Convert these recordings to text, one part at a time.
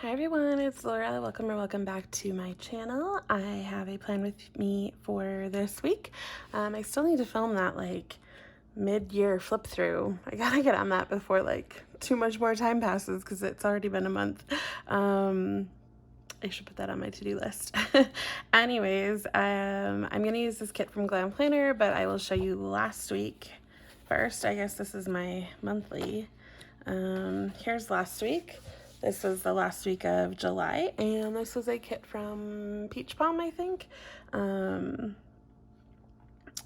Hi everyone, it's Laura. Welcome or welcome back to my channel. I have a plan with me for this week. I still need to film that like mid-year flip through. I gotta get on that before like too much more time passes because it's already been a month. I should put that on my to-do list. Anyways, I'm gonna use this kit from Glam Planner, but I will show you last week first. I guess this is my monthly. Here's last week. This was the last week of July, and this was a kit from Peach Balm, I think. And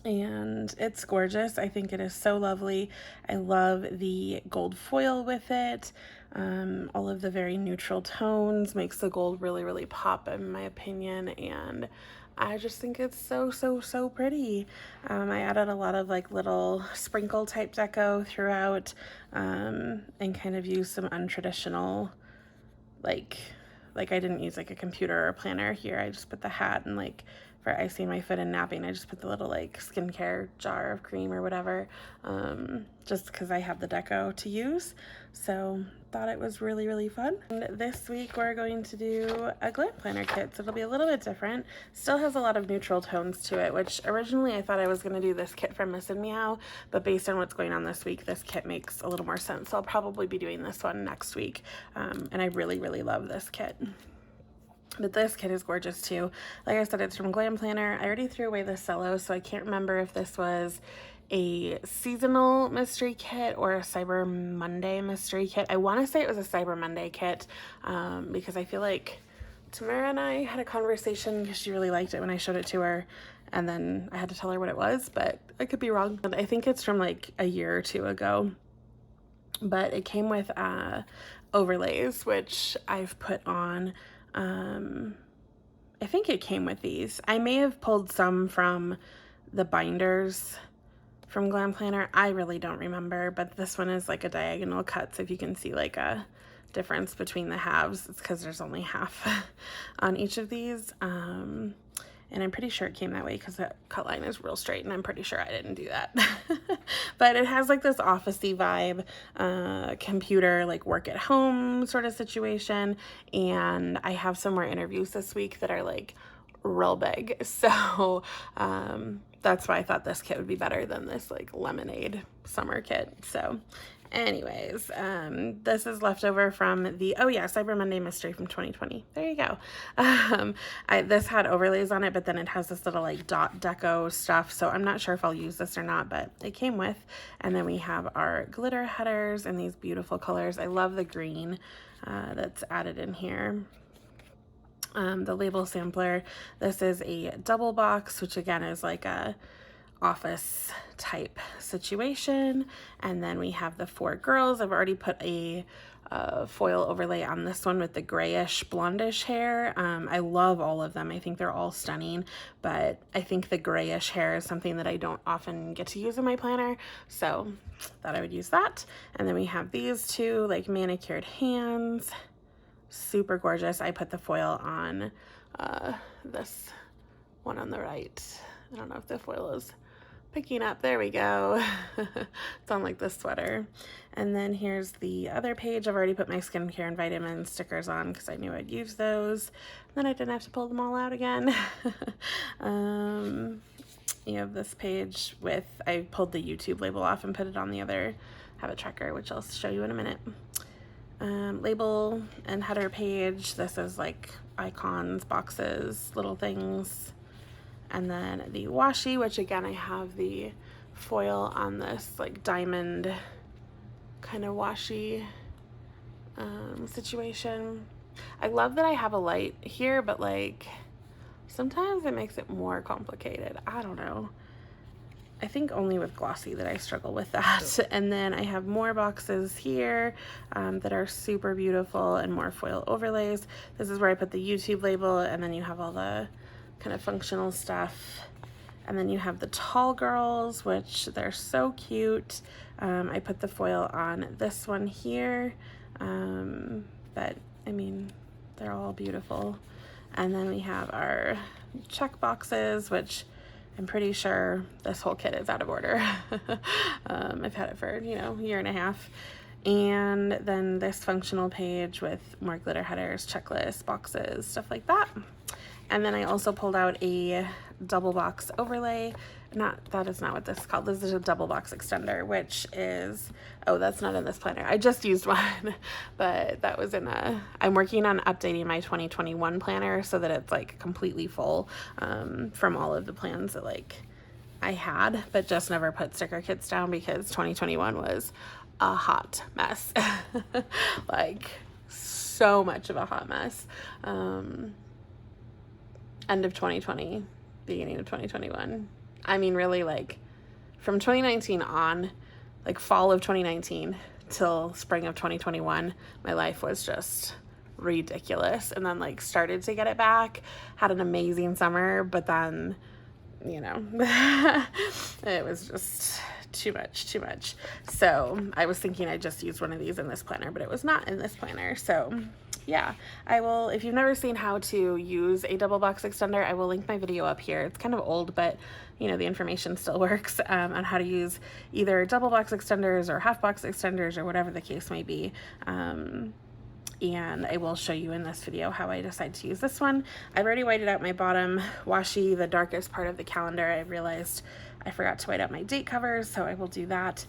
it's gorgeous. I think it is so lovely. I love the gold foil with it. All of the very neutral tones makes the gold really, really pop in my opinion, and I just think it's so pretty. I added a lot of like little sprinkle type deco throughout, and kind of used some untraditional, like I didn't use like a computer or planner here. I just put the hat, and like for icing my foot and napping, I just put the little like skincare jar of cream or whatever, just because I have the deco to use. So thought it was really fun. And this week we're going to do a Glam Planner kit, so it'll be a little bit different. Still has a lot of neutral tones to it, which originally I thought I was going to do this kit from Miss and Meow, but based on what's going on this week, this kit makes a little more sense. So I'll probably be doing this one next week, and I really love this kit. But this kit is gorgeous too. Like I said, it's from Glam Planner. I already threw away the cello, so I can't remember if this was a seasonal mystery kit or a Cyber Monday mystery kit. I want to say it was a Cyber Monday kit, because I feel like Tamara and I had a conversation because she really liked it when I showed it to her, and then I had to tell her what it was, but I could be wrong. I think it's from like a year or two ago, but it came with overlays, which I've put on. I think it came with these. I may have pulled some from the binders from Glam Planner. I really don't remember, but this one is like a diagonal cut, so if you can see like a difference between the halves, it's because there's only half on each of these. And I'm pretty sure it came that way because that cut line is real straight, and I'm pretty sure I didn't do that. But it has like this office-y vibe, computer, like work at home sort of situation. And I have some more interviews this week that are like real big. So that's why I thought this kit would be better than this like lemonade summer kit. So anyways, this is leftover from the, oh yeah, Cyber Monday mystery from 2020. There you go. This had overlays on it, but then it has this little like dot deco stuff, so I'm not sure if I'll use this or not, but it came with. And then we have our glitter headers in these beautiful colors. I love the green that's added in here. The label sampler, this is a double box, which again is like a office type situation. And then we have the four girls. I've already put a foil overlay on this one with the grayish blondish hair. I love all of them. I think they're all stunning, but I think the grayish hair is something that I don't often get to use in my planner, so thought I would use that. And then we have these two like manicured hands, super gorgeous. I put the foil on this one on the right. I don't know if the foil is picking up. There we go. It's on like this sweater. And then here's the other page. I've already put my skincare and vitamin stickers on because I knew I'd use those. Then I didn't have to pull them all out again. You have this page with, I pulled the YouTube label off and put it on the other habit tracker, which I'll show you in a minute. Label and header page. This is like icons, boxes, little things. And then the washi, which again, I have the foil on this like diamond kind of washi situation. I love that I have a light here, but like sometimes it makes it more complicated. I don't know. I think only with glossy that I struggle with that. And then I have more boxes here that are super beautiful and more foil overlays. This is where I put the YouTube label, and then you have all the kind of functional stuff. And then you have the tall girls, which they're so cute. I put the foil on this one here, but I mean, they're all beautiful. And then we have our check boxes, which I'm pretty sure this whole kit is out of order. I've had it for, you know, a year and a half. And then this functional page with more glitter headers, checklists, boxes, stuff like that. And then I also pulled out a double box overlay. That is not what this is called. This is a double box extender, which is, oh, that's not in this planner. I just used one, but that was I'm working on updating my 2021 planner so that it's like completely full from all of the plans that like I had, but just never put sticker kits down because 2021 was a hot mess. Like so much of a hot mess. End of 2020, beginning of 2021. I mean, really, like from 2019 on, like fall of 2019 till spring of 2021, my life was just ridiculous. And then like started to get it back, had an amazing summer, but then, you know, it was just too much. So I was thinking I just used one of these in this planner, but it was not in this planner. So yeah, I will, if you've never seen how to use a double box extender, I will link my video up here. It's kind of old, but you know, the information still works on how to use either double box extenders or half box extenders or whatever the case may be. And I will show you in this video how I decide to use this one. I've already whited out my bottom washi, the darkest part of the calendar. I realized I forgot to white out my date covers, so I will do that.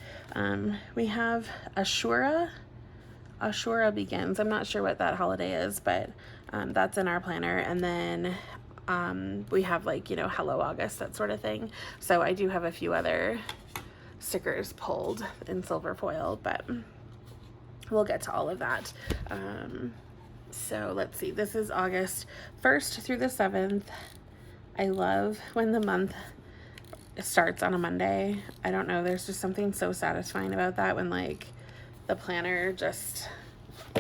We have Ashura Begins. I'm not sure what that holiday is, but that's in our planner. And then we have like, you know, Hello August, that sort of thing. So I do have a few other stickers pulled in silver foil, but we'll get to all of that. So let's see, this is August 1st through the 7th. I love when the month starts on a Monday. I don't know, there's just something so satisfying about that when like the planner just,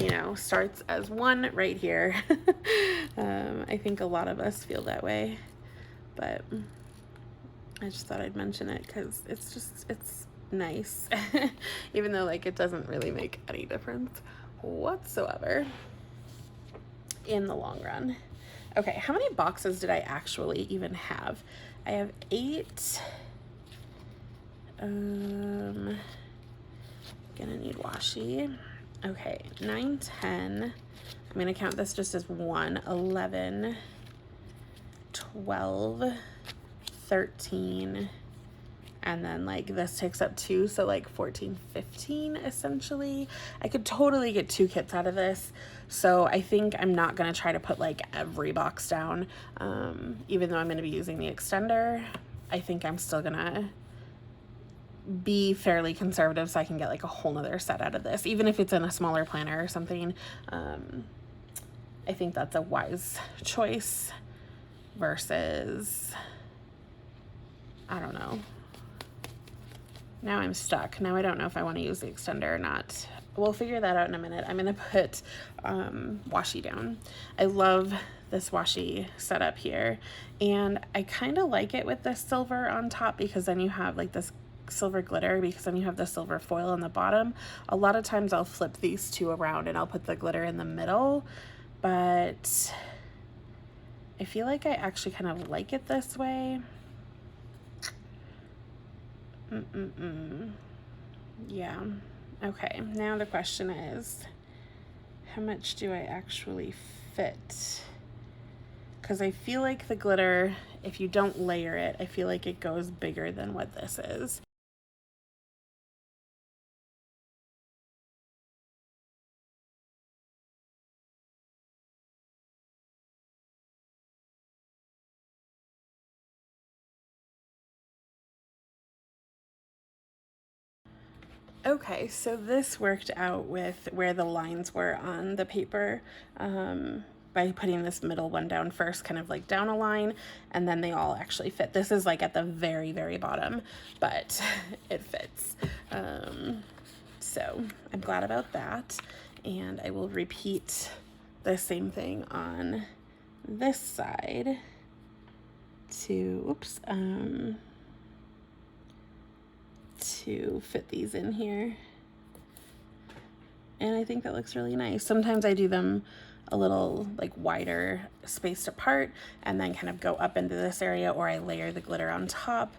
you know, starts as one right here. I think a lot of us feel that way, but I just thought I'd mention it because it's nice. Even though like it doesn't really make any difference whatsoever in the long run. Okay, how many boxes did I actually even have? I have 8. Gonna need washi. Okay, 9, 10. I'm gonna count this just as 1, 11, 12, 13, and then like this takes up 2, so like 14, 15 essentially. I could totally get 2 kits out of this, so I think I'm not gonna try to put like every box down. Even though I'm gonna be using the extender, I think I'm still gonna be fairly conservative so I can get like a whole nother set out of this, even if it's in a smaller planner or something. I think that's a wise choice versus, I don't know. Now I'm stuck. Now I don't know if I want to use the extender or not. We'll figure that out in a minute. I'm gonna put washi down. I love this washi setup here, and I kind of like it with this silver on top because then you have like this silver glitter, because then you have the silver foil on the bottom. A lot of times I'll flip these two around and I'll put the glitter in the middle, but I feel like I actually kind of like it this way. Yeah. Okay, now the question is, how much do I actually fit? Because I feel like the glitter, if you don't layer it, I feel like it goes bigger than what this is. Okay, so this worked out with where the lines were on the paper by putting this middle one down first, kind of like down a line, and then they all actually fit. This is like at the very, very bottom, but it fits. So I'm glad about that, and I will repeat the same thing on this side to, to fit these in here. And I think that looks really nice. Sometimes I do them a little like wider spaced apart and then kind of go up into this area, or I layer the glitter on top.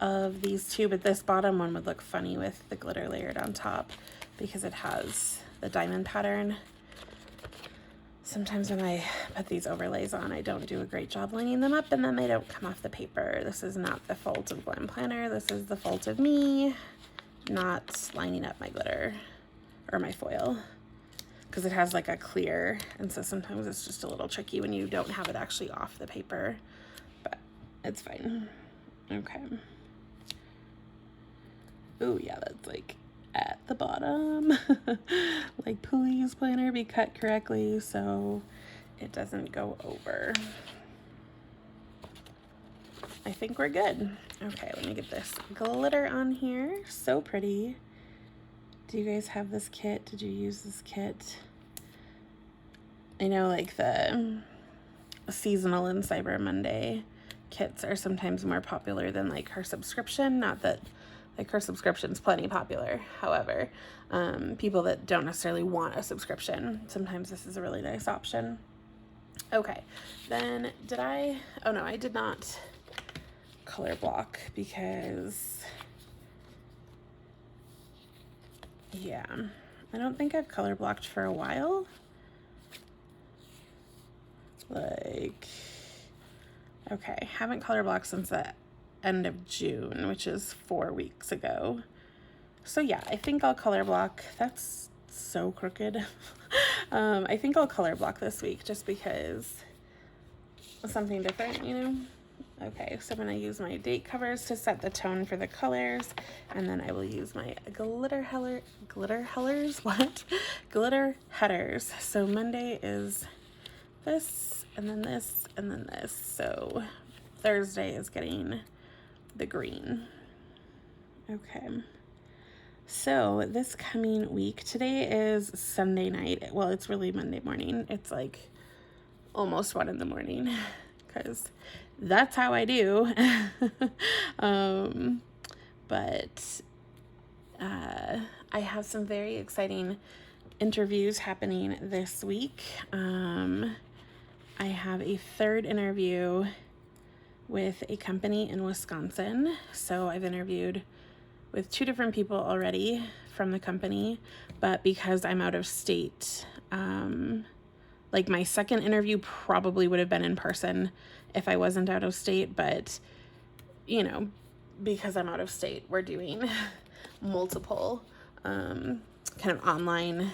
of these two, but this bottom one would look funny with the glitter layered on top because it has the diamond pattern. Sometimes when I put these overlays on, I don't do a great job lining them up, and then they don't come off the paper. This is not the fault of Glam Planner. This is the fault of me not lining up my glitter or my foil, because it has like a clear, and so sometimes it's just a little tricky when you don't have it actually off the paper, but it's fine. Okay. Oh yeah, that's like at the bottom. Like, please, planner, be cut correctly so it doesn't go over. I think we're good. Okay, let me get this glitter on here. So pretty. Do you guys have this kit? Did you use this kit? I know like the seasonal and Cyber Monday kits are sometimes more popular than like her subscription. Not that like her subscription's plenty popular. However, people that don't necessarily want a subscription, sometimes this is a really nice option. Okay, then oh no, I did not color block because, yeah, I don't think I've color blocked for a while. Like, okay, haven't color blocked since the end of June, which is 4 weeks ago. So yeah, I think I'll color block. That's so crooked. I think I'll color block this week just because something different, you know? Okay, so I'm going to use my date covers to set the tone for the colors, and then I will use my glitter headers. What? Glitter headers. So Monday is this, and then this, and then this. So Thursday is getting the green. Okay. So this coming week, today is Sunday night. Well, it's really Monday morning. It's like almost 1 in the morning because that's how I do. But I have some very exciting interviews happening this week. I have a 3rd interview with a company in Wisconsin. So I've interviewed with 2 different people already from the company, but because I'm out of state, like my 2nd interview probably would have been in person if I wasn't out of state, but you know, because I'm out of state, we're doing multiple kind of online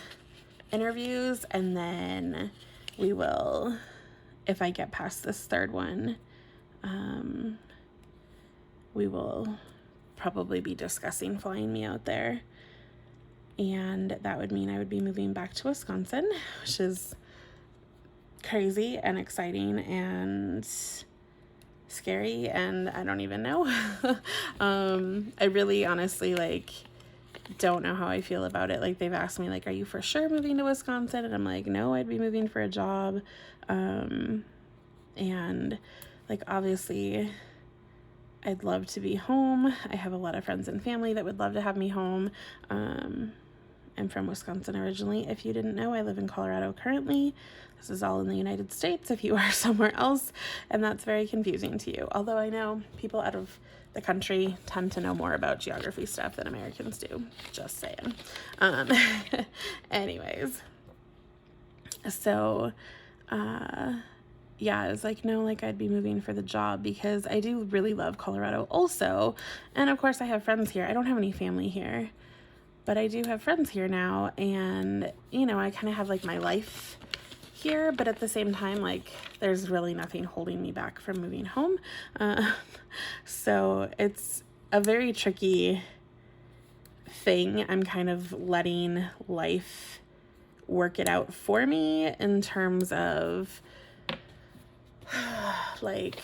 interviews, and then we will, if I get past this 3rd one, we will probably be discussing flying me out there, and that would mean I would be moving back to Wisconsin, which is crazy and exciting and scary, and I don't even know. I really honestly like don't know how I feel about it. Like, they've asked me like, are you for sure moving to Wisconsin? And I'm like, no, I'd be moving for a job. And like, obviously I'd love to be home. I have a lot of friends and family that would love to have me home. I'm from Wisconsin originally. If you didn't know, I live in Colorado currently. This is all in the United States if you are somewhere else, and that's very confusing to you. Although I know people out of the country tend to know more about geography stuff than Americans do. Just saying. Anyways. So, yeah, I was like, no, like I'd be moving for the job because I do really love Colorado also. And of course I have friends here. I don't have any family here, but I do have friends here now. And, you know, I kind of have like my life here, but at the same time, like there's really nothing holding me back from moving home. So it's a very tricky thing. I'm kind of letting life work it out for me in terms of like,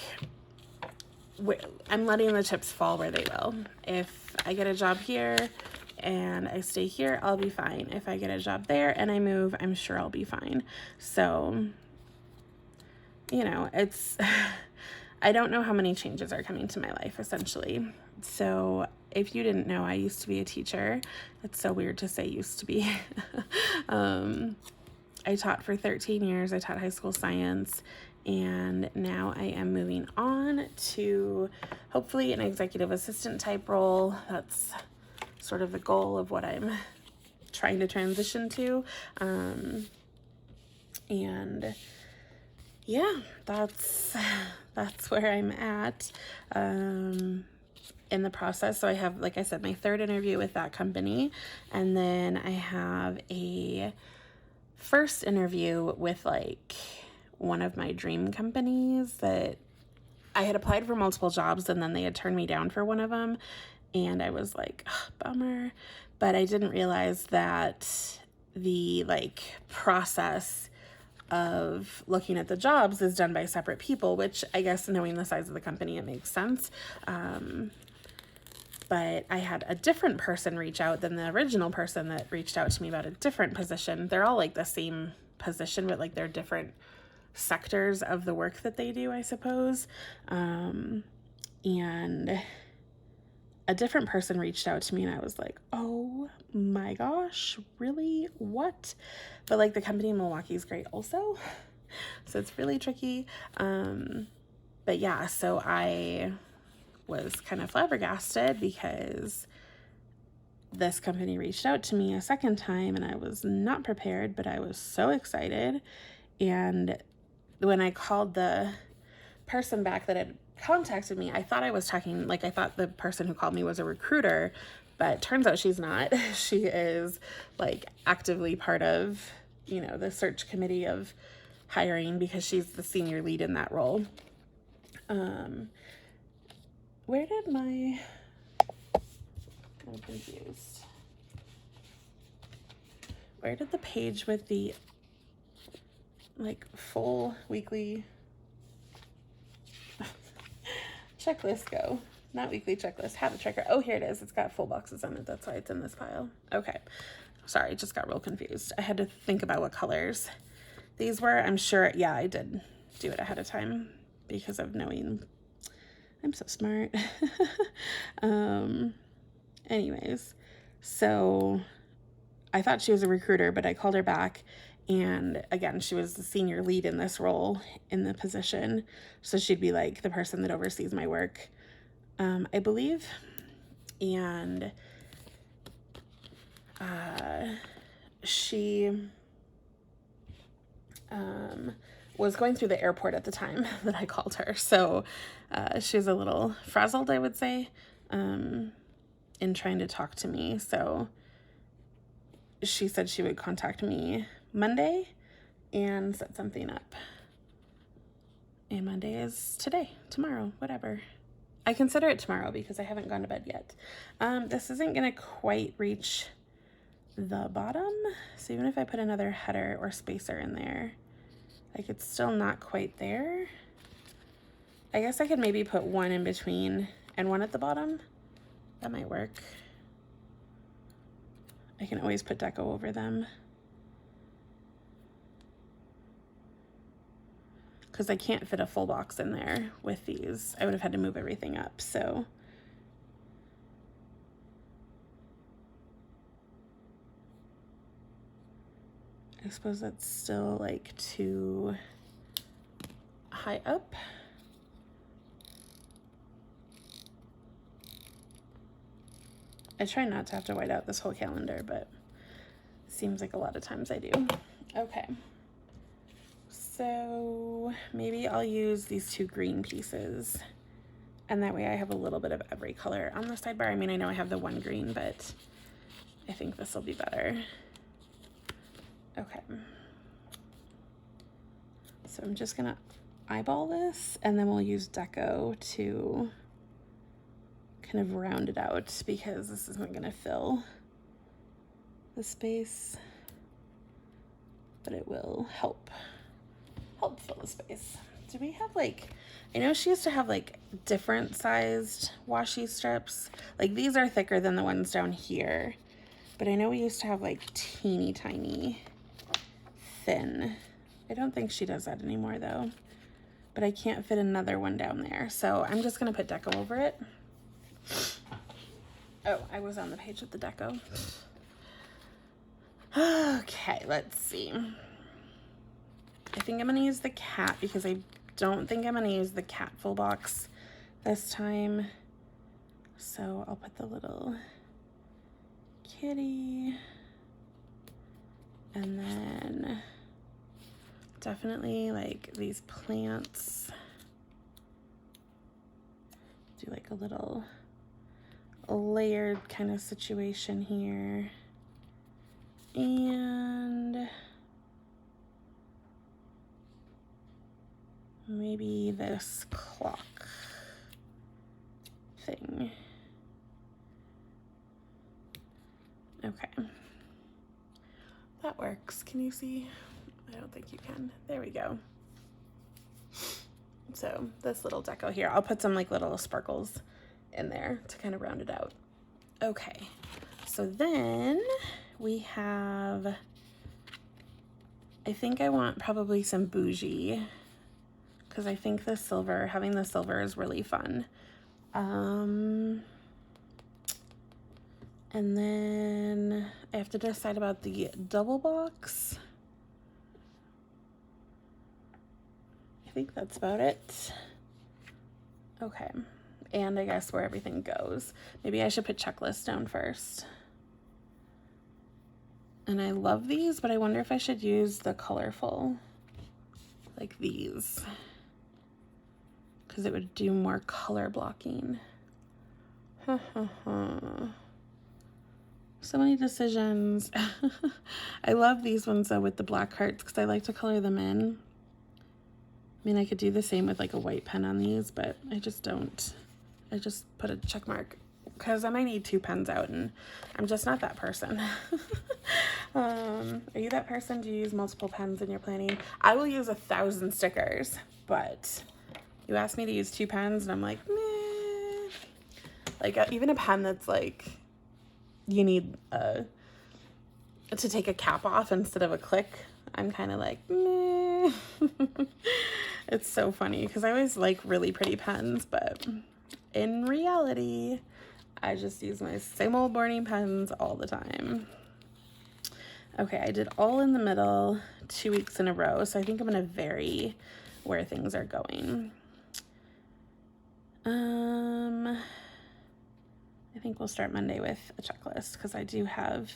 I'm letting the chips fall where they will. If I get a job here and I stay here, I'll be fine. If I get a job there and I move, I'm sure I'll be fine. So, you know, it's, I don't know how many changes are coming to my life, essentially. So if you didn't know, I used to be a teacher. It's so weird to say used to be. I taught for 13 years. I taught high school science, and now I am moving on to hopefully an executive assistant type role. That's sort of the goal of what I'm trying to transition to. And yeah, that's where I'm at in the process. So I have, like I said, my third interview with that company, and then I have a first interview with like one of my dream companies that I had applied for multiple jobs, and then they had turned me down for one of them, and I was like, oh, bummer. But I didn't realize that the like process of looking at the jobs is done by separate people, which I guess knowing the size of the company, it makes sense. But I had a different person reach out than the original person that reached out to me about a different position. They're all like the same position, but like they're different sectors of the work that they do, I suppose. And a different person reached out to me, and I was like, oh my gosh, really? What? But like the company in Milwaukee is great also. So it's really tricky. But yeah, so I was kind of flabbergasted because this company reached out to me a second time, and I was not prepared, but I was so excited. And when I called the person back that had contacted me, I thought I was talking, like I thought the person who called me was a recruiter, but turns out she's not. She is like actively part of, you know, the search committee of hiring because she's the senior lead in that role. Where did my, I'm confused. Where did the page with the like full weekly checklist go? Not weekly checklist, habit tracker. Oh, here it is. It's got full boxes on it. That's why it's in this pile. Okay. Sorry, just got real confused. I had to think about what colors these were. I'm sure, yeah, I did do it ahead of time because of knowing. I'm so smart. Anyways, so I thought she was a recruiter, but I called her back, and again, she was the senior lead in this role in the position. So she'd be like the person that oversees my work, I believe. And she was going through the airport at the time that I called her. So she was a little frazzled, I would say, in trying to talk to me. So she said she would contact me Monday and set something up. And Monday is today, tomorrow, whatever. I consider it tomorrow because I haven't gone to bed yet. This isn't going to quite reach the bottom. So even if I put another header or spacer in there, like it's still not quite there. I guess I could maybe put one in between and one at the bottom. That might work. I can always put deco over them. Because I can't fit a full box in there with these. I would have had to move everything up, so. I suppose that's still like too high up. I try not to have to white out this whole calendar, but it seems like a lot of times I do. Okay. So maybe I'll use these two green pieces, and that way I have a little bit of every color on the sidebar. I mean, I know I have the one green, but I think this will be better. Okay. So I'm just gonna eyeball this, and then we'll use deco to kind of round it out because this isn't gonna fill the space, but it will help fill the space. Do we have like, I know she used to have like different sized washi strips. Like these are thicker than the ones down here, but I know we used to have like teeny tiny thin. I don't think she does that anymore though, but I can't fit another one down there. So I'm just gonna put deco over it. Oh, I was on the page with the deco. Okay, let's see. I think I'm gonna use the cat because I don't think I'm gonna use the cat full box this time. So I'll put the little kitty, and then definitely like these plants. Do like a little layered kind of situation here. And maybe this clock thing. Okay. That works. Can you see? I don't think you can. There we go. So this little deco here, I'll put some like little sparkles in there to kind of round it out. Okay. So then we have, I think I want probably some bougie, because I think the silver, having the silver is really fun. And then I have to decide about the double box. I think that's about it. Okay. And I guess where everything goes. Maybe I should put checklist down first. And I love these, but I wonder if I should use the colorful, like these, because it would do more color blocking. So many decisions. I love these ones though with the black hearts because I like to color them in. I mean, I could do the same with like a white pen on these, but I just don't. I just put a check mark because I might need 2 pens out, and I'm just not that person. Are you that person? Do you use multiple pens in your planning? I will use 1,000 stickers, but you ask me to use 2 pens, and I'm like, meh. Like even a pen that's like, you need to take a cap off instead of a click, I'm kind of like, meh. It's so funny because I always like really pretty pens, but in reality, I just use my same old boring pens all the time. Okay, I did all in the middle 2 weeks in a row, so I think I'm gonna vary where things are going. I think we'll start Monday with a checklist because I do have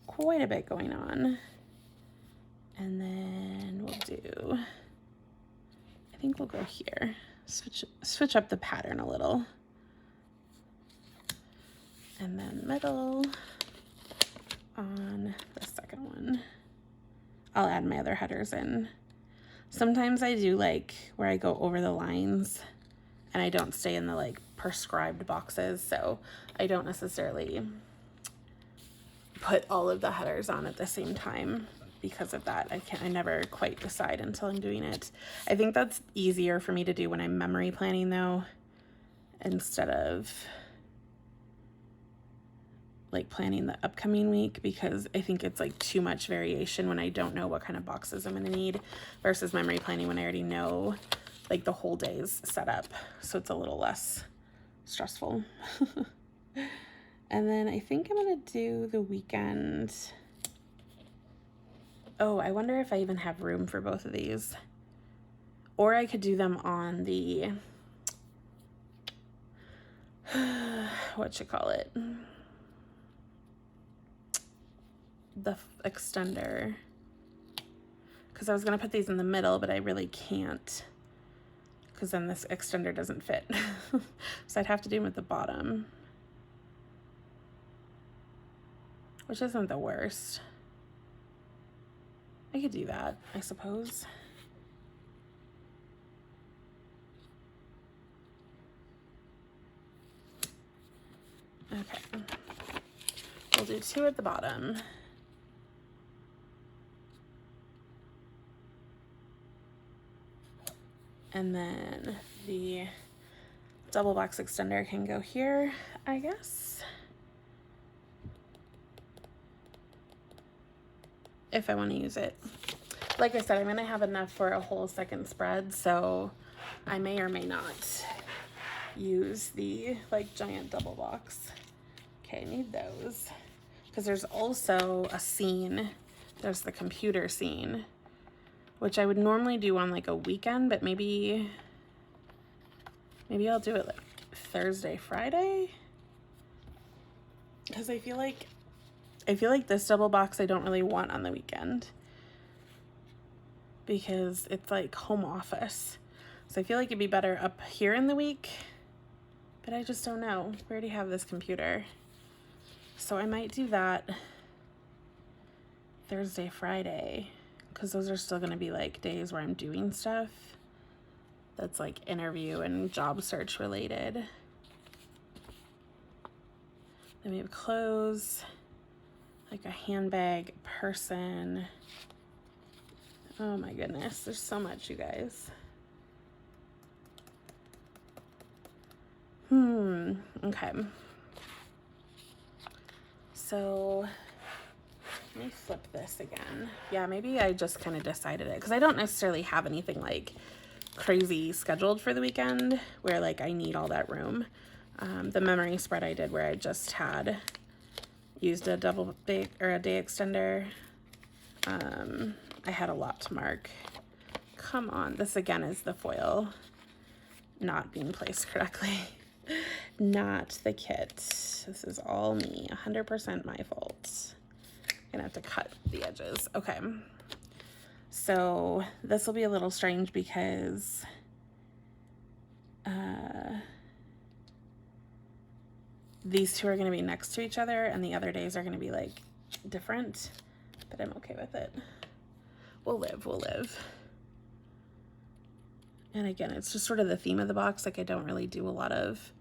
quite a bit going on. And then we'll do, I think we'll go here. Switch up the pattern a little. And then middle on the second one. I'll add my other headers in. Sometimes I do like where I go over the lines and I don't stay in the like prescribed boxes, so I don't necessarily put all of the headers on at the same time because of that. I never quite decide until I'm doing it. I think that's easier for me to do when I'm memory planning though, instead of like planning the upcoming week, because I think it's like too much variation when I don't know what kind of boxes I'm gonna need versus memory planning when I already know like the whole day's set up. So it's a little less stressful. And then I think I'm gonna do the weekend. Oh, I wonder if I even have room for both of these. Or I could do them on the, what you call it? The extender. Because I was gonna put these in the middle, but I really can't, because then this extender doesn't fit. So I'd have to do them at the bottom, which isn't the worst. I could do that, I suppose. Okay, we'll do 2 at the bottom. And then the double box extender can go here, I guess. If I want to use it. Like I said, I'm going to have enough for a whole second spread, so I may or may not use the like giant double box. Okay, I need those. Because there's also a scene. There's the computer scene, which I would normally do on like a weekend, but maybe I'll do it like Thursday, Friday. Because I feel like this double box I don't really want on the weekend, because it's like home office. So I feel like it'd be better up here in the week, but I just don't know. We already have this computer. So I might do that Thursday, Friday, because those are still going to be like days where I'm doing stuff that's like interview and job search related. Then we have clothes, like a handbag, person. Oh my goodness, there's so much, you guys. Okay. So let me flip this again. Yeah, maybe I just kind of decided it, because I don't necessarily have anything like crazy scheduled for the weekend where like I need all that room. The memory spread I did where I just had used a double day or a day extender. I had a lot to mark. Come on, this again is the foil not being placed correctly. Not the kit. This is all me, 100% my fault. Gonna have to cut the edges. Okay. So this will be a little strange because these two are going to be next to each other and the other days are going to be like different, but I'm okay with it. We'll live. And again, it's just sort of the theme of the box. Like I don't really do a lot of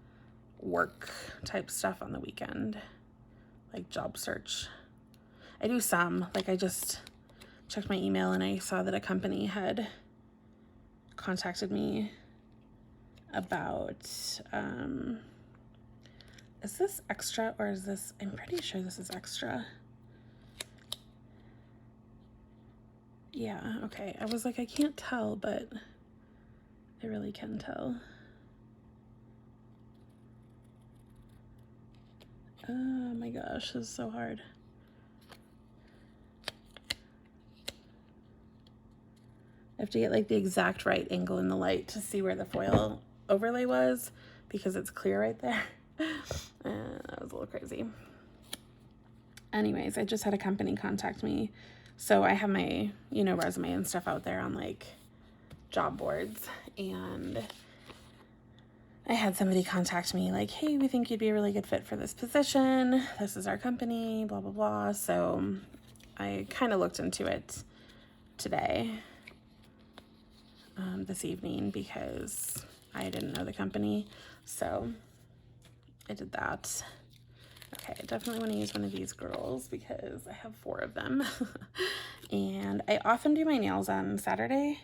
work type stuff on the weekend, like job search. I do some, like I just checked my email and I saw that a company had contacted me about, is this extra or is this, I'm pretty sure this is extra. Yeah, okay. I was like, I can't tell, but I really can tell. Oh my gosh, this is so hard. I have to get like the exact right angle in the light to see where the foil overlay was, because it's clear right there. That was a little crazy. Anyways, I just had a company contact me. So I have my, resume and stuff out there on like job boards, and I had somebody contact me like, hey, we think you'd be a really good fit for this position. This is our company, blah, blah, blah. So I kind of looked into it today, this evening, because I didn't know the company. So I did that. Okay, I definitely want to use one of these girls because I have 4 of them. And I often do my nails on Saturday.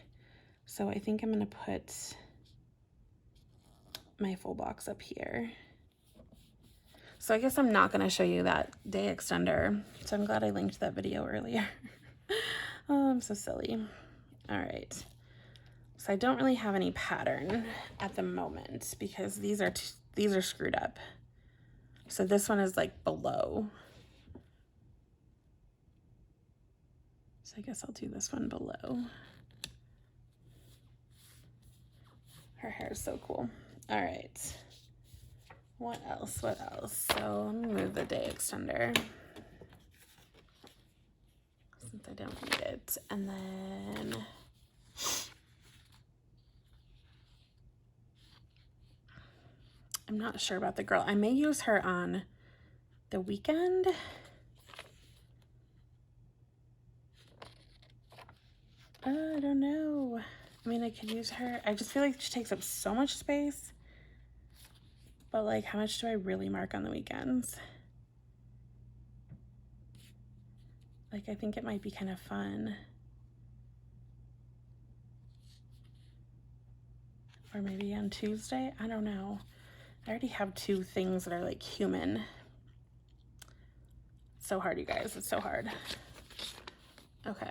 So I think I'm going to put my full box up here. So I guess I'm not going to show you that day extender. So I'm glad I linked that video earlier. Oh, I'm so silly. All right. So I don't really have any pattern at the moment because these are screwed up. So this one is like below. So I guess I'll do this one below. Her hair is so cool. All right. What else? So let me move the day extender since I don't need it. And then I'm not sure about the girl. I may use her on the weekend. I don't know. I mean, I could use her. I just feel like she takes up so much space. But like, how much do I really mark on the weekends? Like, I think it might be kind of fun. Or maybe on Tuesday? I don't know. I already have 2 things that are like human. It's so hard, you guys. It's so hard. Okay.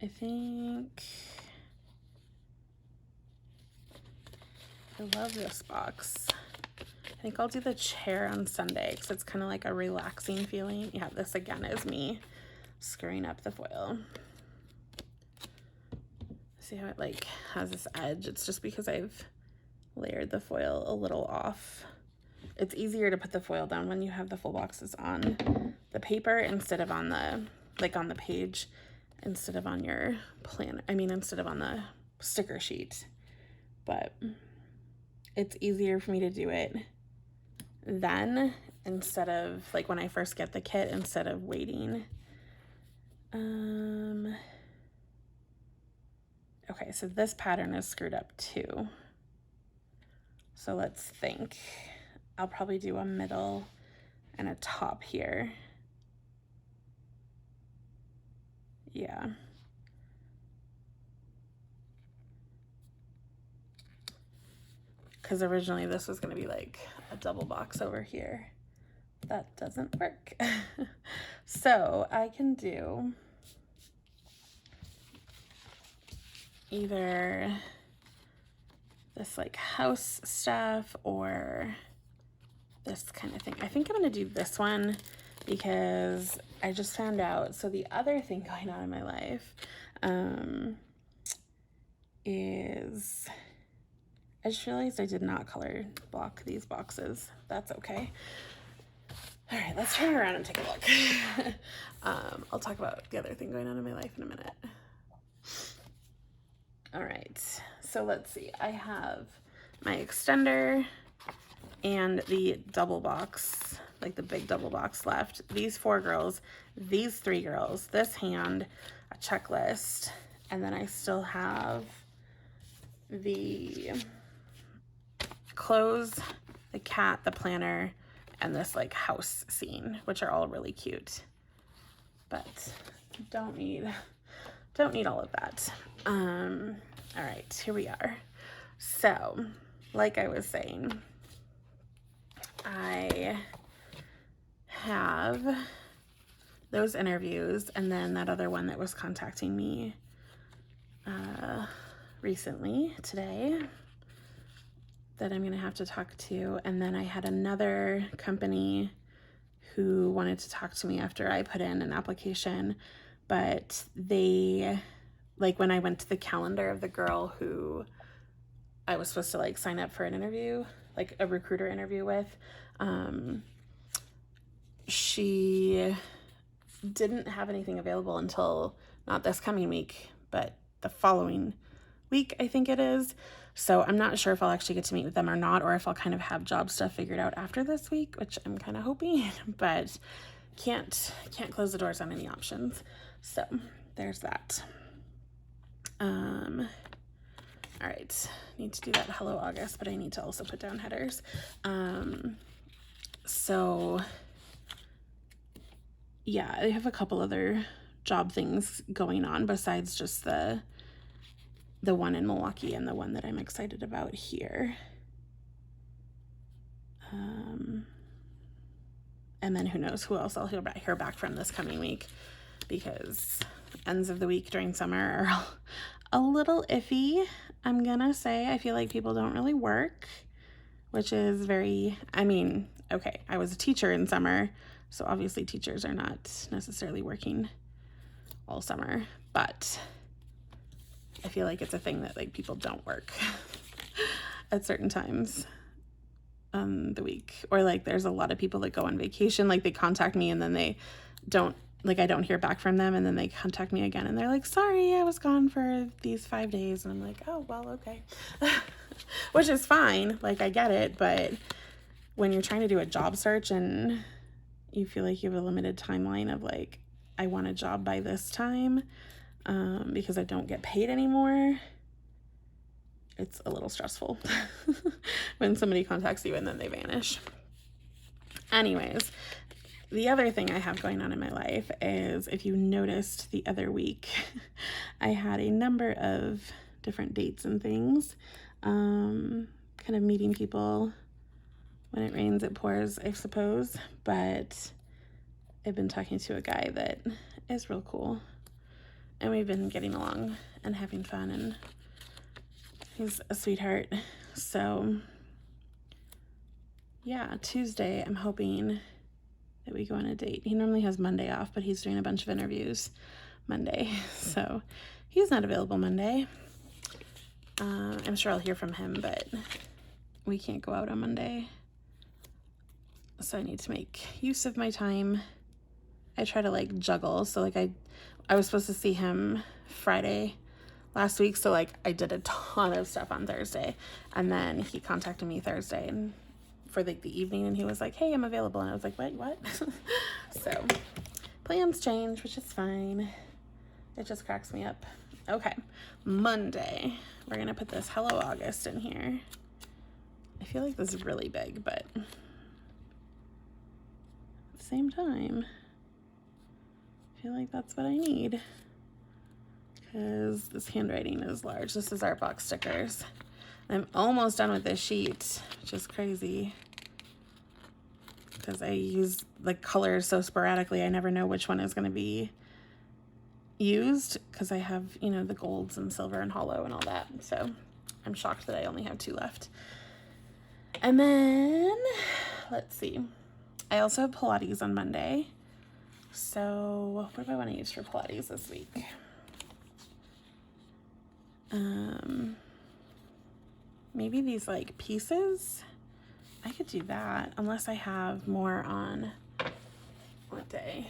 I think I love this box. I think I'll do the chair on Sunday because it's kind of like a relaxing feeling. Yeah, this again is me screwing up the foil. See how it like has this edge? It's just because I've layered the foil a little off. It's easier to put the foil down when you have the full boxes on the paper instead of on the, like on the page, instead of on your plan. I mean, instead of on the sticker sheet. But it's easier for me to do it then instead of like when I first get the kit instead of waiting. Okay, so this pattern is screwed up too. So let's think. I'll probably do a middle and a top here. Yeah. Because originally this was going to be like a double box over here. That doesn't work. So I can do either this like house stuff or this kind of thing. I think I'm going to do this one because I just found out. So the other thing going on in my life is I just realized I did not color block these boxes. That's okay. All right, let's turn around and take a look. I'll talk about the other thing going on in my life in a minute. All right, so let's see. I have my extender and the double box, like the big double box left. These 4 girls, these 3 girls, this hand, a checklist, and then I still have the clothes, the cat, the planner, and this like house scene, which are all really cute, but don't need all of that. All right, here we are. So like I was saying, I have those interviews and then that other one that was contacting me recently today that I'm gonna have to talk to. And then I had another company who wanted to talk to me after I put in an application, but they, like when I went to the calendar of the girl who I was supposed to like sign up for an interview, like a recruiter interview with, she didn't have anything available until not this coming week, but the following week, I think it is. So I'm not sure if I'll actually get to meet with them or not, or if I'll kind of have job stuff figured out after this week, which I'm kind of hoping, but can't close the doors on any options. So there's that. All right, need to do that Hello August, but I need to also put down headers. So yeah, I have a couple other job things going on besides just the one in Milwaukee and the one that I'm excited about here. And then who knows who else I'll hear back from this coming week, because ends of the week during summer are a little iffy. I'm gonna say I feel like people don't really work, which is very, I mean, okay, I was a teacher in summer, so obviously teachers are not necessarily working all summer, but I feel like it's a thing that like people don't work at certain times the week, or like there's a lot of people that go on vacation, like they contact me and then they don't, like I don't hear back from them, and then they contact me again and they're like, sorry, I was gone for these 5 days, and I'm like, oh well, okay. Which is fine, like I get it, but when you're trying to do a job search and you feel like you have a limited timeline of like, I want a job by this time, because I don't get paid anymore, it's a little stressful when somebody contacts you and then they vanish. Anyways, the other thing I have going on in my life is, if you noticed the other week, I had a number of different dates and things, kind of meeting people. When it rains, it pours, I suppose, but I've been talking to a guy that is real cool, and we've been getting along and having fun, and he's a sweetheart. So yeah, Tuesday, I'm hoping that we go on a date. He normally has Monday off, but he's doing a bunch of interviews Monday, so he's not available Monday. I'm sure I'll hear from him, but we can't go out on Monday, so I need to make use of my time. I try to like juggle, so like I was supposed to see him Friday last week, so like I did a ton of stuff on Thursday, and then he contacted me Thursday and for like the evening, and he was like, hey, I'm available, and I was like, wait, what? So plans change, which is fine. It just cracks me up. Okay, Monday, we're gonna put this Hello August in here. I feel like this is really big, but at the same time, I feel like that's what I need, because this handwriting is large. This is our box stickers. I'm almost done with this sheet, which is crazy, because I use the colors so sporadically, I never know which one is going to be used, because I have, you know, the golds and silver and hollow and all that. So I'm shocked that I only have 2 left. And then, let's see. I also have Pilates on Monday. So what do I want to use for Pilates this week? Maybe these like pieces. I could do that, unless I have more on, what day?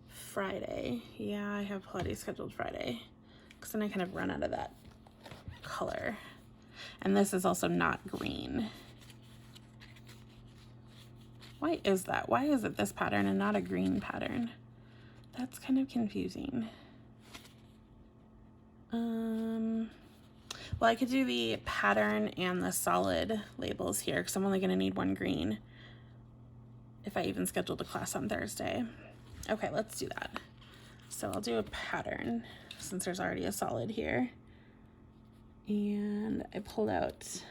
Friday. Yeah, I have Pilates scheduled Friday, because then I kind of run out of that color. And this is also not green. Why is that? Why is it this pattern and not a green pattern? That's kind of confusing. Well, I could do the pattern and the solid labels here, because I'm only going to need 1 green if I even scheduled a class on Thursday. Okay, let's do that. So I'll do a pattern, since there's already a solid here. And I pulled out,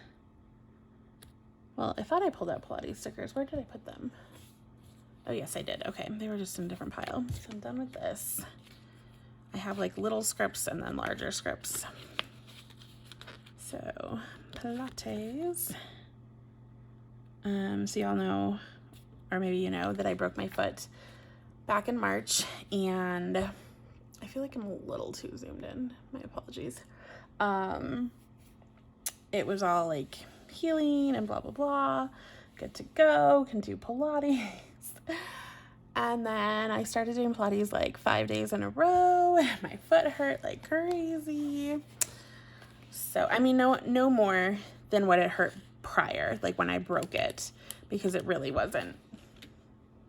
well, I thought I pulled out Pilates stickers. Where did I put them? Oh, yes, I did. Okay, they were just in a different pile. So I'm done with this. I have like little scripts and then larger scripts. So Pilates. So y'all know, or maybe you know, that I broke my foot back in March, and I feel like I'm a little too zoomed in. My apologies. It was all like healing and blah, blah, blah. Good to go, can do Pilates. And then I started doing Pilates like 5 days in a row. My foot hurt like crazy. So, I mean, no more than what it hurt prior, like when I broke it, because it really wasn't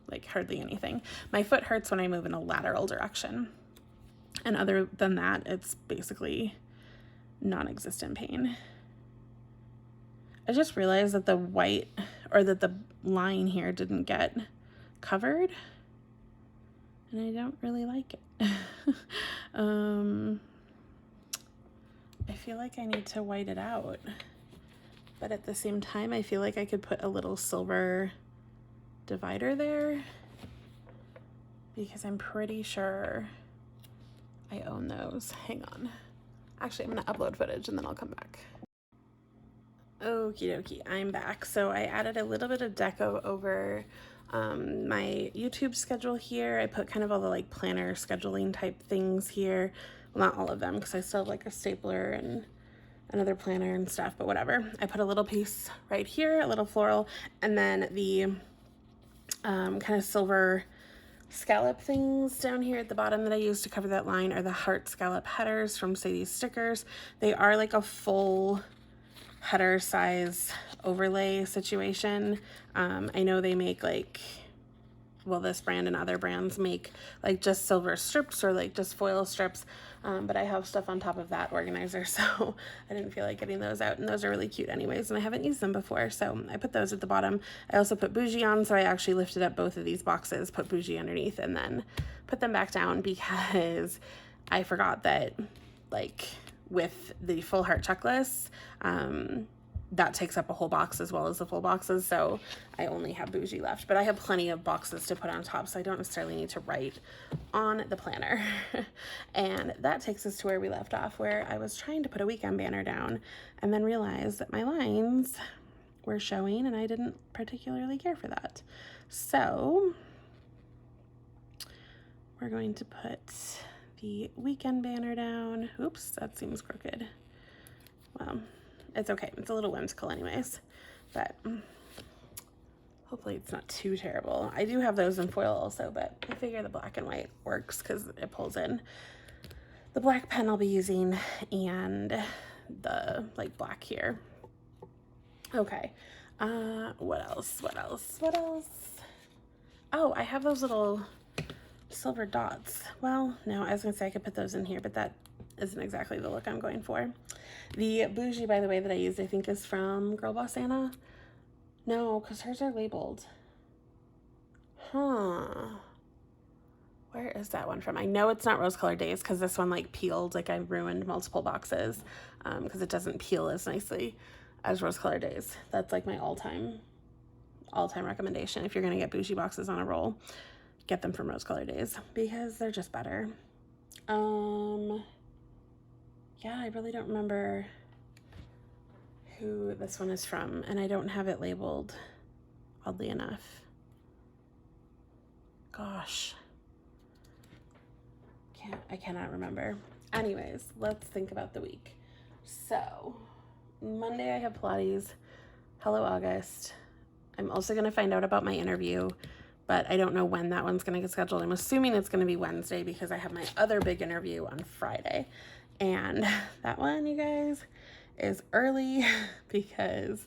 like hardly anything. My foot hurts when I move in a lateral direction. And other than that, it's basically non-existent pain. I just realized that the white, or that the line here didn't get covered, and I don't really like it. I feel like I need to white it out, but at the same time, I feel like I could put a little silver divider there, because I'm pretty sure I own those. Hang on. Actually, I'm gonna upload footage and then I'll come back. Okie dokie, I'm back. So I added a little bit of deco over my YouTube schedule here. I put kind of all the like planner scheduling type things here. Well, not all of them, because I still have like a stapler and another planner and stuff, but whatever. I put a little piece right here, a little floral, and then the kind of silver scallop things down here at the bottom that I use to cover that line are the heart scallop headers from Sadie's Stickers. They are like a full header size overlay situation. I know they make like, well, this brand and other brands make like just silver strips or like just foil strips, but I have stuff on top of that organizer, so I didn't feel like getting those out, and those are really cute anyways, and I haven't used them before, so I put those at the bottom. I also put bougie on, so I actually lifted up both of these boxes, put bougie underneath, and then put them back down, because I forgot that like with the full heart checklists, that takes up a whole box as well as the full boxes, so I only have bougie left, but I have plenty of boxes to put on top, so I don't necessarily need to write on the planner. And that takes us to where we left off, where I was trying to put a weekend banner down and then realized that my lines were showing, and I didn't particularly care for that. So we're going to put the weekend banner down. Oops, that seems crooked. Well, it's okay. It's a little whimsical anyways, but hopefully it's not too terrible. I do have those in foil also, but I figure the black and white works because it pulls in the black pen I'll be using and the like black here. Okay. What else? Oh, I have those little silver dots. Well, no, I was gonna say I could put those in here, but that isn't exactly the look I'm going for. The bougie, by the way, that I used, I think is from Girl Boss Anna. No, because hers are labeled. Huh. Where is that one from? I know it's not Rose Colored Days because this one like peeled, like I ruined multiple boxes because it doesn't peel as nicely as Rose Colored Days. That's like my all-time recommendation. If you're gonna get bougie boxes on a roll, get them from Rose Colored Days because they're just better. Yeah, I really don't remember who this one is from, and I don't have it labeled, oddly enough. Gosh. I cannot remember. Anyways, let's think about the week. So, Monday I have Pilates. Hello, August. I'm also going to find out about my interview, but I don't know when that one's going to get scheduled. I'm assuming it's going to be Wednesday because I have my other big interview on Friday. And that one, you guys, is early because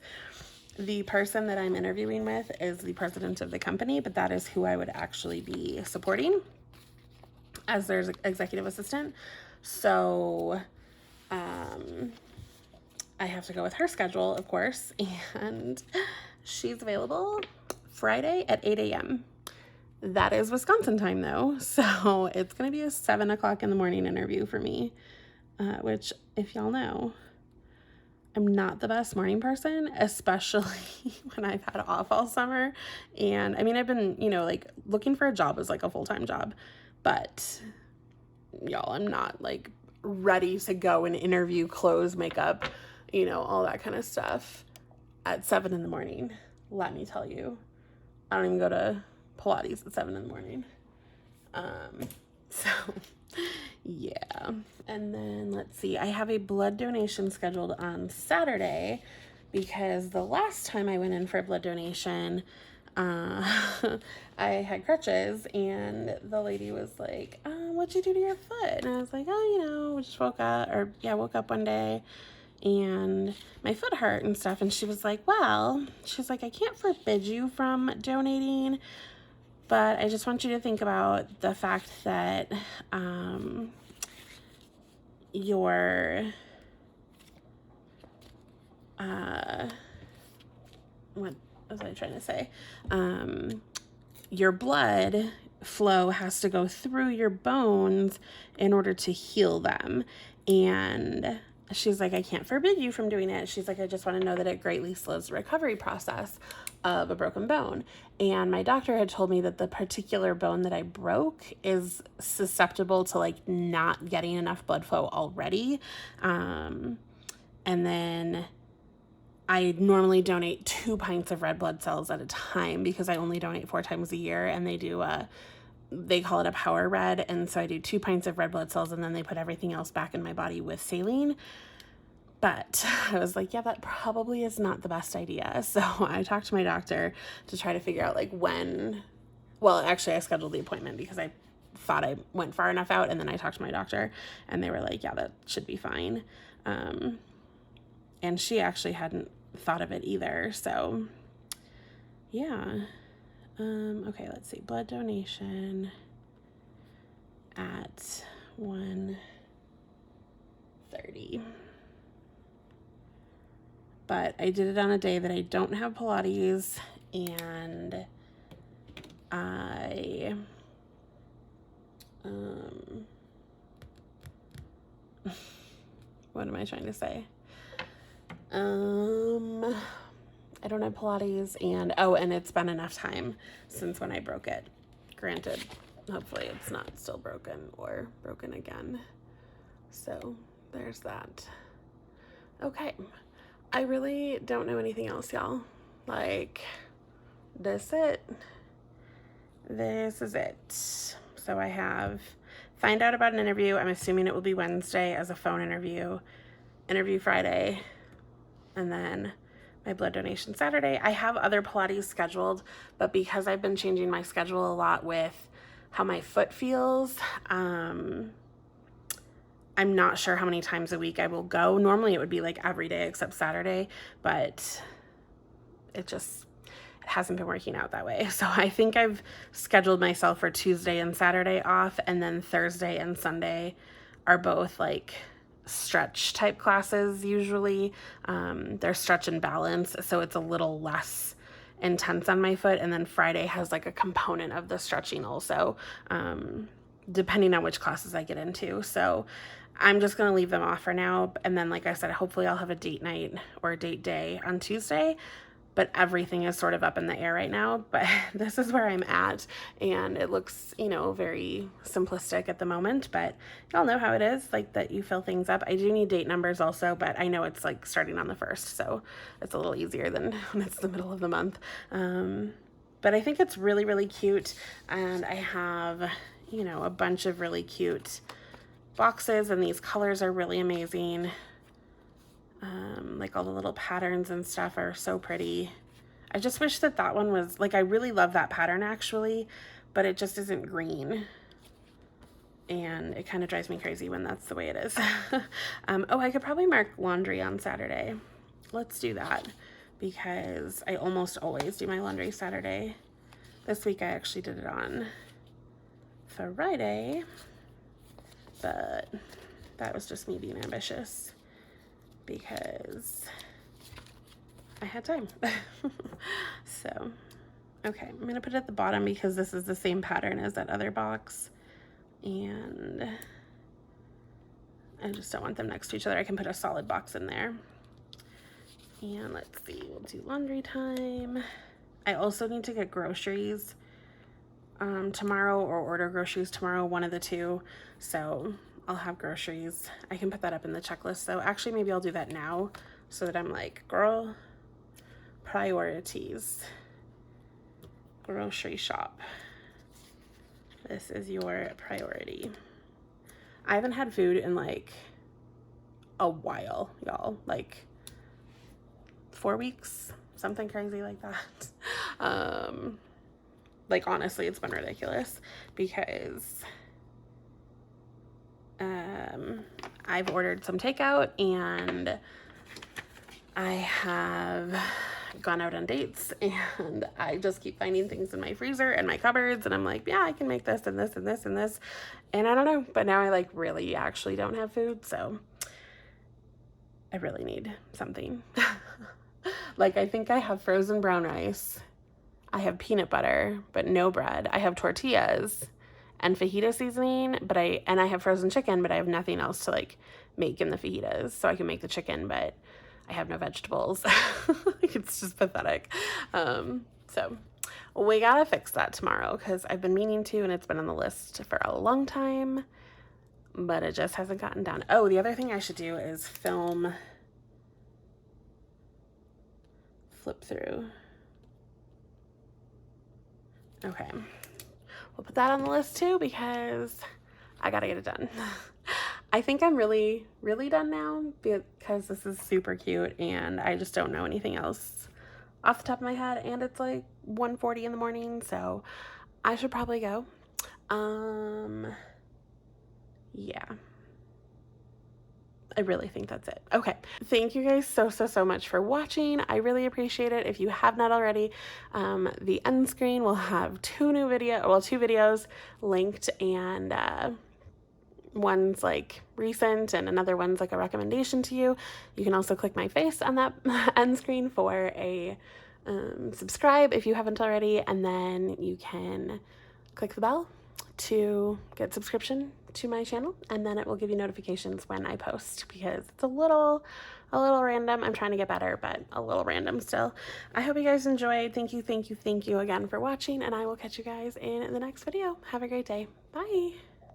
the person that I'm interviewing with is the president of the company, but that is who I would actually be supporting as their executive assistant. So I have to go with her schedule, of course, and she's available Friday at 8 a.m. That is Wisconsin time, though, so it's going to be a 7 o'clock in the morning interview for me, which, if y'all know, I'm not the best morning person, especially when I've had off all summer. And I mean, I've been, like looking for a job is like a full-time job, but y'all, I'm not like ready to go and interview, clothes, makeup, all that kind of stuff at 7 in the morning. Let me tell you, I don't even go to Pilates at 7 in the morning. So yeah. And then let's see, I have a blood donation scheduled on Saturday because the last time I went in for a blood donation, I had crutches and the lady was like, what'd you do to your foot? And I was like, oh, we just woke up one day and my foot hurt and stuff. And she was like, she's like, I can't forbid you from donating, but I just want you to think about the fact that, your, what was I trying to say? Your blood flow has to go through your bones in order to heal them. And she's like, I can't forbid you from doing it. She's like, I just want to know that it greatly slows the recovery process of a broken bone. And my doctor had told me that the particular bone that I broke is susceptible to like not getting enough blood flow already. And then I normally donate 2 pints of red blood cells at a time because I only donate 4 times a year, and they call it a power red. And so I do 2 pints of red blood cells and then they put everything else back in my body with saline. But I was like, yeah, that probably is not the best idea. So I talked to my doctor to try to figure out like actually I scheduled the appointment because I thought I went far enough out, and then I talked to my doctor and they were like, yeah, that should be fine. And she actually hadn't thought of it either. So yeah. Okay, let's see. Blood donation at 1:30. But I did it on a day that I don't have Pilates, and I what am I trying to say? I don't have Pilates, and it's been enough time since when I broke it. Granted, hopefully it's not still broken or broken again. So there's that. Okay. I really don't know anything else, y'all. Like, this is it. So I have find out about an interview. I'm assuming it will be Wednesday as a phone interview Friday, and then my blood donation Saturday. I have other Pilates scheduled, but because I've been changing my schedule a lot with how my foot feels, I'm not sure how many times a week I will go. Normally it would be like every day except Saturday, but it hasn't been working out that way. So I think I've scheduled myself for Tuesday and Saturday off, and then Thursday and Sunday are both like stretch type classes usually. They're stretch and balance, so it's a little less intense on my foot, and then Friday has like a component of the stretching also, depending on which classes I get into. So I'm just going to leave them off for now, and then like I said, hopefully I'll have a date night or a date day on Tuesday, but everything is sort of up in the air right now. But this is where I'm at, and it looks, very simplistic at the moment, but y'all know how it is, like that you fill things up. I do need date numbers also, but I know it's like starting on the 1st, so it's a little easier than when it's the middle of the month. But I think it's really, really cute, and I have, a bunch of really cute boxes, and these colors are really amazing. Like all the little patterns and stuff are so pretty. I just wish that one was, like, I really love that pattern actually, but it just isn't green. And it kind of drives me crazy when that's the way it is. Oh, I could probably mark laundry on Saturday. Let's do that, because I almost always do my laundry Saturday. This week I actually did it on Friday, but that was just me being ambitious because I had time. So, okay, I'm gonna put it at the bottom because this is the same pattern as that other box, and I just don't want them next to each other. I can put a solid box in there. And let's see, we'll do laundry time. I also need to get groceries tomorrow, or order groceries tomorrow, one of the two. So I'll have groceries. I can put that up in the checklist. So actually, maybe I'll do that now so that I'm like, girl, priorities. Grocery shop. This is your priority. I haven't had food in like a while, y'all. Like 4 weeks, something crazy like that. Like honestly, it's been ridiculous because I've ordered some takeout, and I have gone out on dates, and I just keep finding things in my freezer and my cupboards, and I'm like, yeah, I can make this and this and this and this, and I don't know, but now I like really actually don't have food, so I really need something. Like, I think I have frozen brown rice, I have peanut butter but no bread, I have tortillas and fajita seasoning, but I have frozen chicken, but I have nothing else to like make in the fajitas. So I can make the chicken, but I have no vegetables. It's just pathetic. So we gotta fix that tomorrow, because I've been meaning to, and it's been on the list for a long time, but it just hasn't gotten done. Oh, the other thing I should do is film flip through. Okay. We'll put that on the list too, because I gotta get it done. I think I'm really, really done now, because this is super cute, and I just don't know anything else off the top of my head, and it's like 1:40 in the morning, so I should probably go. Yeah. I really think that's it. Okay. Thank you guys so much for watching. I really appreciate it. If you have not already, the end screen will have two videos linked, and one's like recent and another one's like a recommendation to you. You can also click my face on that end screen for a subscribe if you haven't already, and then you can click the bell to get subscription to my channel, and then it will give you notifications when I post, because it's a little random. I'm trying to get better, but a little random still. I hope you guys enjoyed. Thank you again for watching, and I will catch you guys in the next video. Have a great day. Bye.